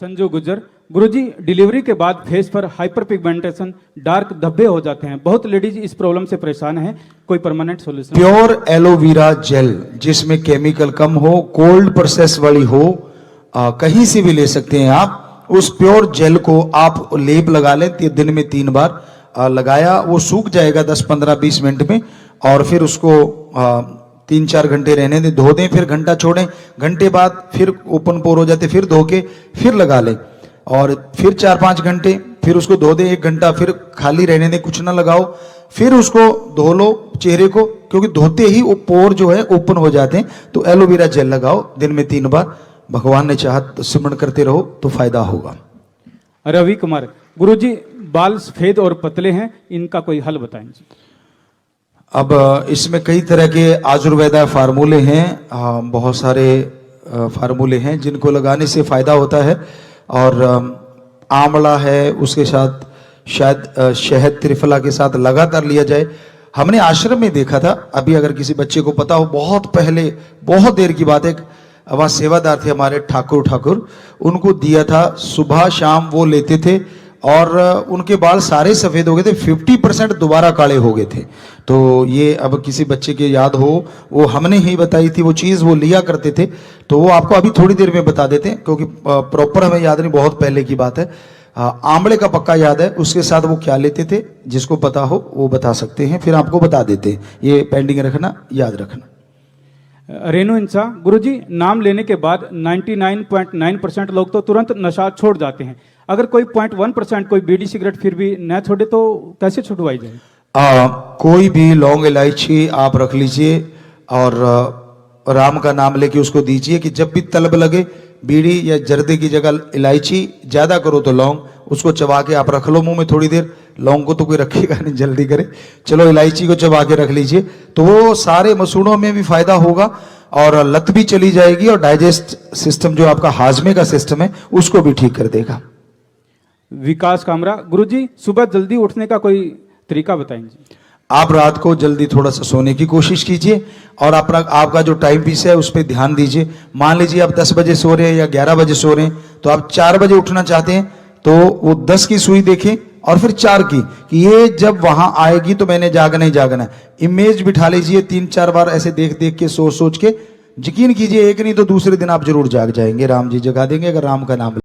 संजू गुज्जर, गुरुजी delivery के बाद face पर हाइपर पिगमेंटेशन, डार्क धब्बे हो जाते हैं। बहुत लेडीज इस प्रॉब्लम से परेशान है, कोई permanent solution? Pure aloe vera gel जिसमें केमिकल कम हो, कोल्ड प्रोसेस वाली हो, कहीं से भी ले सकते हैं आप। उस प्योर जेल को आप लेप लगा लें, दिन में 3 बार लगाया, वो सूख जाएगा 10, 15, 20 मिनट में। और फिर उसको 3-4 घंटे रहने दें, धो दें, फिर घंटा छोड़ें, घंटे बाद फिर ओपन पोर हो जाते, फिर धो के फिर लगा लें, और फिर 4-5 घंटे फिर उसको धो दें, 1 घंटा फिर खाली रहने दें, कुछ ना लगाओ, फिर उसको धो लो चेहरे को, क्योंकि धोते ही वो पोर जो है ओपन हो जाते हैं। तो एलोवेरा जेल लगाओ दिन में 3 बार, भगवान ने चाहा तो सिमरण करते रहो तो फायदा होगा। रवि कुमार, गुरुजी बाल सफेद और पतले हैं, इनका कोई हल बताएं। अब इसमें कई तरह के आयुर्वेदा फार्मूले हैं, बहुत सारे फार्मूले हैं जिनको लगाने से फायदा होता है। और आंवला है, उसके साथ शायद शहद त्रिफला के साथ लगातार लिया जाए। हमने आश्रम में देखा था, अभी अगर किसी बच्चे को पता हो, बहुत पहले, बहुत देर की बात है, वहाँ सेवादार थे हमारे ठाकुर, उनको दिया था, सुबह शाम वो लेते थे और उनके बाल सारे सफेद हो गए थे, 50% दोबारा काले हो गए थे। तो ये अब किसी बच्चे के याद हो, वो हमने ही बताई थी वो चीज़, वो लिया करते थे। तो वो आपको अभी थोड़ी देर में बता देते हैं, क्योंकि प्रॉपर हमें याद नहीं, बहुत पहले की बात है। आंवले का पक्का याद है, उसके साथ वो क्या लेते थे, जिसको पता हो वो बता सकते हैं, फिर आपको बता देते हैं। ये पेंडिंग रखना, याद रखना। रेणु इंसा, गुरुजी नाम लेने के बाद 99.9% लोग तो तुरंत नशा छोड़ जाते हैं। अगर कोई 0.1% कोई बीड़ी सिगरेट फिर भी न छोड़े तो कैसे छुड़वाई जाए? कोई भी लौंग इलायची आप रख लीजिए और राम का नाम लेके उसको दीजिए कि जब भी तलब लगे, बीड़ी या जर्दे की जगह इलायची, ज्यादा करो तो लौंग, उसको चबा के आप रख लो मुंह में थोड़ी देर। लौंग को तो कोई रखेगा नहीं, जल्दी करे, चलो इलायची को चबा के रख लीजिए, तो वो सारे मसूड़ों में भी फायदा होगा और लत भी चली जाएगी, और डाइजेस्ट सिस्टम जो आपका हाजमे का सिस्टम है उसको भी ठीक कर देगा। विकास कामरा, गुरुजी सुबह जल्दी उठने का कोई तरीका बताएंगे? आप रात को जल्दी थोड़ा सा सोने की कोशिश कीजिए और आपका जो टाइम पीस है उस पर ध्यान दीजिए। मान लीजिए आप 10 बजे सो रहे हैं या 11 बजे सो रहे हैं, तो आप 4 बजे उठना चाहते हैं, तो वो 10 की सुई देखें और फिर 4 की, कि ये जब वहां आएगी तो मैंने जागना ही जागना। इमेज बिठा लीजिए 3-4 बार, ऐसे देख देख के, सोच सोच के। यकीन कीजिए एक नहीं तो दूसरे दिन आप जरूर जाग जाएंगे, राम जी जगा देंगे अगर राम का नाम